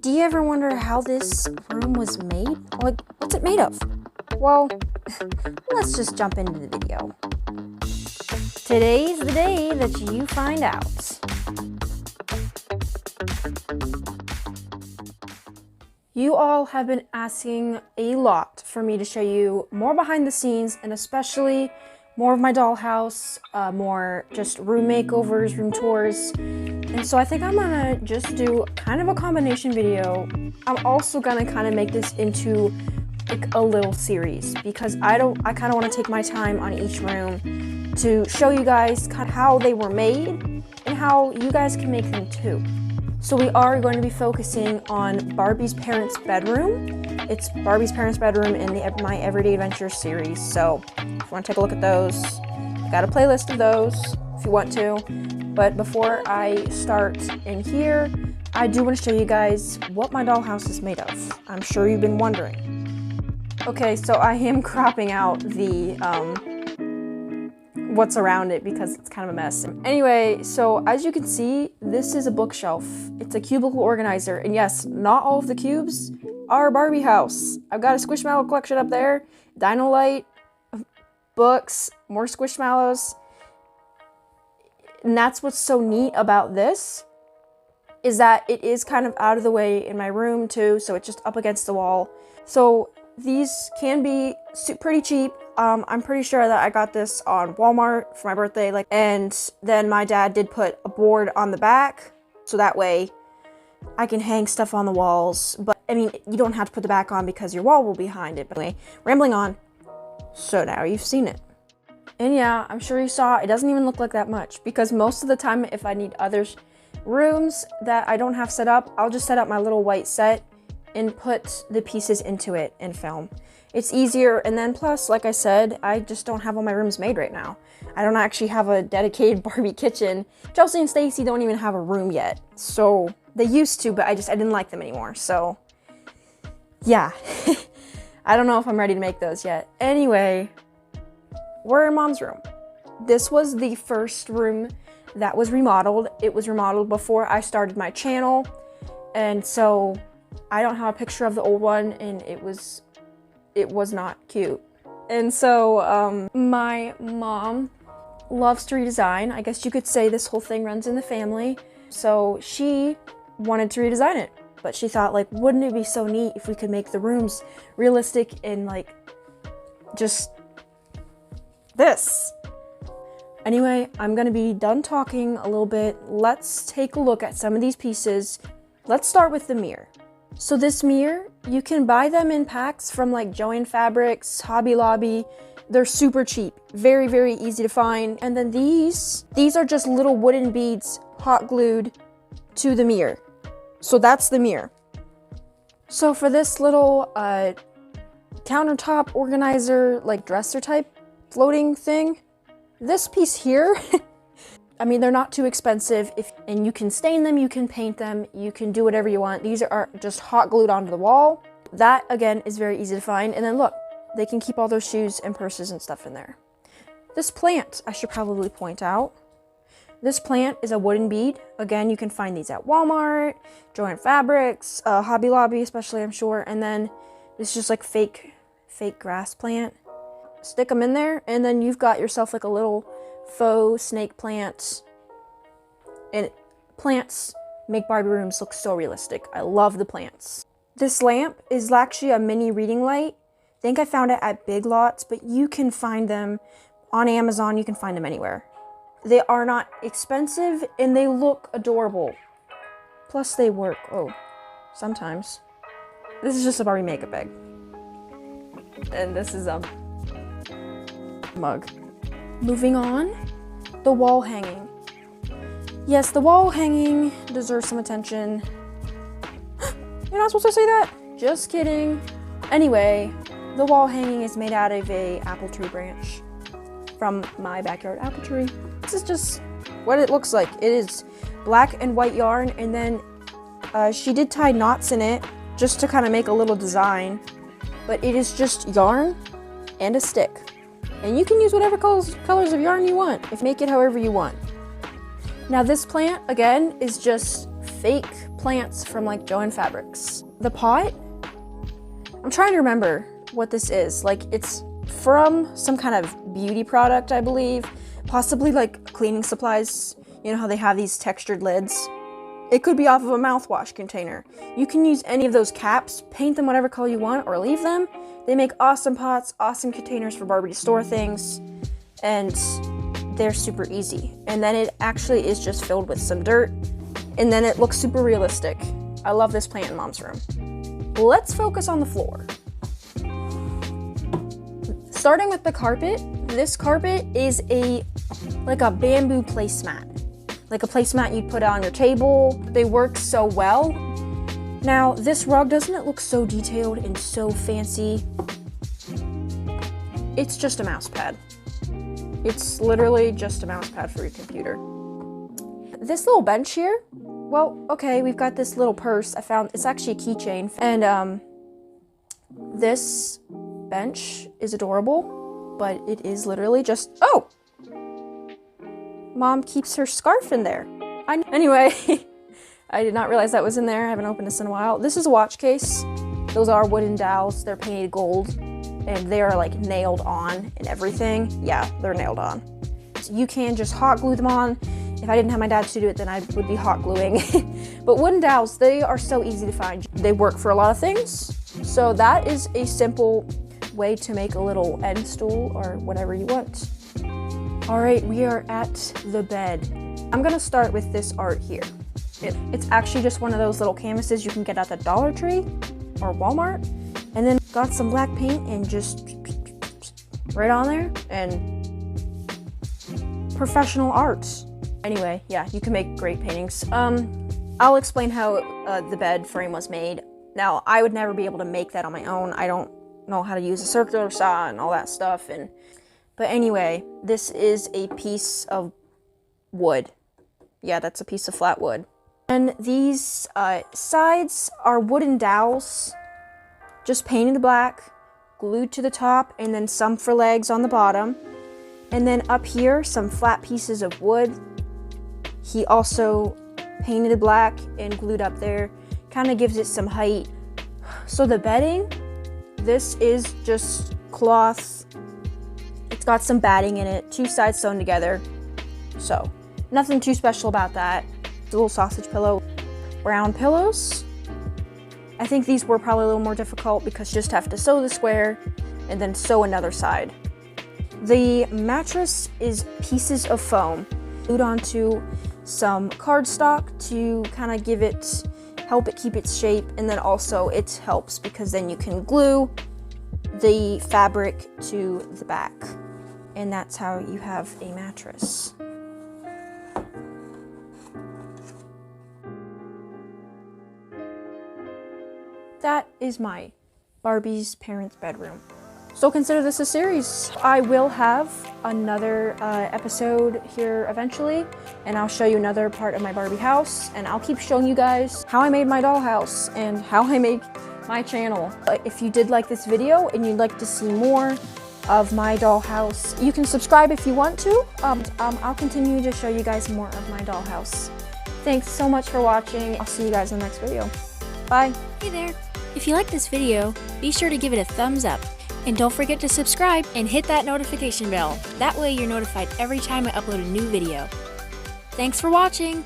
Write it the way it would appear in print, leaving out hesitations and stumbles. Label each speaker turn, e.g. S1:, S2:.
S1: Do you ever wonder how this room was made? Like, what's it made of? Well, let's just jump into the video. Today's the day that you find out. You all have been asking a lot for me to show you more behind the scenes, and especially more of my dollhouse, more just room makeovers, room tours. And so I think I'm gonna just do kind of a combination video. I'm also gonna kind of make this into like a little series because I kind of want to take my time on each room to show you guys kind of how they were made and how you guys can make them too. So we are going to be focusing on Barbie's parents' bedroom. It's Barbie's parents' bedroom in the My Everyday Adventures series. So if you want to take a look at those, I've got a playlist of those if you want to. But before I start in here, I do want to show you guys what my dollhouse is made of. I'm sure you've been wondering. Okay, so I am cropping out the what's around it because it's kind of a mess. Anyway, so as you can see, this is a bookshelf. It's a cubicle organizer, and yes, not all of the cubes are Barbie house. I've got a Squishmallow collection up there, Dino Light, books, more Squishmallows. And that's what's so neat about this, is that it is kind of out of the way in my room too, so it's just up against the wall. So these can be pretty cheap. I'm pretty sure that I got this on Walmart for my birthday, and then my dad did put a board on the back, so that way I can hang stuff on the walls. But I mean, you don't have to put the back on because your wall will be behind it. But anyway, rambling on. So now you've seen it. And yeah, I'm sure you saw, it doesn't even look like that much, because most of the time if I need other rooms that I don't have set up, I'll just set up my little white set and put the pieces into it and film. It's easier, and then plus, like I said, I just don't have all my rooms made right now. I don't actually have a dedicated Barbie kitchen. Chelsea and Stacy don't even have a room yet. So, they used to, but I didn't like them anymore. So, yeah. I don't know if I'm ready to make those yet. Anyway, we're in Mom's room. This was the first room that was remodeled. It was remodeled before I started my channel. And so, I don't have a picture of the old one, and it was not cute. And so my mom loves to redesign. I guess you could say this whole thing runs in the family. So she wanted to redesign it, but she thought, like, wouldn't it be so neat if we could make the rooms realistic and like just this. Anyway, I'm gonna be done talking a little bit. Let's take a look at some of these pieces. Let's start with the mirror. So this mirror, you can buy them in packs from like Joann Fabrics, Hobby Lobby. They're super cheap, very, very easy to find. And then these are just little wooden beads hot glued to the mirror. So that's the mirror. So for this little countertop organizer, like dresser type floating thing, this piece here, I mean, they're not too expensive, and you can stain them, you can paint them, you can do whatever you want. These are just hot glued onto the wall. That, again, is very easy to find. And then look, they can keep all their shoes and purses and stuff in there. This plant, I should probably point out. This plant is a wooden bead. Again, you can find these at Walmart, Joann Fabrics, Hobby Lobby especially, I'm sure. And then it's just like fake grass plant. Stick them in there, and then you've got yourself like a little faux snake plant. And plants make Barbie rooms look so realistic. I love the plants. This lamp is actually a mini reading light. I think I found it at Big Lots, but you can find them on Amazon. You can find them anywhere. They are not expensive, and they look adorable. Plus they work. Oh, sometimes. This is just a Barbie makeup bag. And this is a mug. Moving on, the wall hanging. Yes, the wall hanging deserves some attention. You're not supposed to say that? Just kidding. Anyway, the wall hanging is made out of a apple tree branch from my backyard apple tree. This is just what it looks like. It is black and white yarn, and then she did tie knots in it just to kind of make a little design, but it is just yarn and a stick. And you can use whatever colors of yarn you want, make it however you want. Now this plant, again, is just fake plant plants from like Joann Fabrics. The pot, I'm trying to remember what this is. Like, it's from some kind of beauty product, I believe. Possibly like cleaning supplies. You know how they have these textured lids? It could be off of a mouthwash container. You can use any of those caps, paint them whatever color you want, or leave them. They make awesome pots, awesome containers for Barbie to store things, and they're super easy. And then it actually is just filled with some dirt, and then it looks super realistic. I love this plant in Mom's room. Let's focus on the floor. Starting with the carpet, this carpet is like a bamboo placemat. Like a placemat you'd put on your table. They work so well. Now, this rug, doesn't it look so detailed and so fancy? It's just a mouse pad. It's literally just a mouse pad for your computer. This little bench here, well, okay, we've got this little purse I found. It's actually a keychain. And this bench is adorable, but it is literally just, oh! Mom keeps her scarf in there. Anyway, I did not realize that was in there. I haven't opened this in a while. This is a watch case. Those are wooden dowels. They're painted gold, and they are like nailed on and everything. Yeah, they're nailed on. So you can just hot glue them on. If I didn't have my dad to do it, then I would be hot gluing. But wooden dowels, they are so easy to find. They work for a lot of things. So that is a simple way to make a little end stool or whatever you want. All right, we are at the bed. I'm gonna start with this art here. It's actually just one of those little canvases you can get at the Dollar Tree or Walmart. And then got some black paint and just right on there, and professional art. Anyway, yeah, you can make great paintings. I'll explain how the bed frame was made. Now, I would never be able to make that on my own. I don't know how to use a circular saw and all that stuff. But anyway, this is a piece of wood. Yeah, that's a piece of flat wood. And these sides are wooden dowels, just painted black, glued to the top, and then some for legs on the bottom. And then up here, some flat pieces of wood. He also painted black and glued up there. Kind of gives it some height. So the bedding, this is just cloth. It's got some batting in it, two sides sewn together. So, nothing too special about that. It's a little sausage pillow. Brown pillows. I think these were probably a little more difficult because you just have to sew the square and then sew another side. The mattress is pieces of foam glued onto some cardstock to kind of help it keep its shape, and then also it helps because then you can glue the fabric to the back, and that's how you have a mattress. That is my Barbie's parents' bedroom. So consider this a series. I will have another episode here eventually, and I'll show you another part of my Barbie house, and I'll keep showing you guys how I made my dollhouse and how I make my channel. If you did like this video and you'd like to see more of my dollhouse, you can subscribe if you want to. I'll continue to show you guys more of my dollhouse. Thanks so much for watching. I'll see you guys in the next video. Bye.
S2: Hey there. If you like this video, be sure to give it a thumbs up. And don't forget to subscribe and hit that notification bell. That way you're notified every time I upload a new video. Thanks for watching!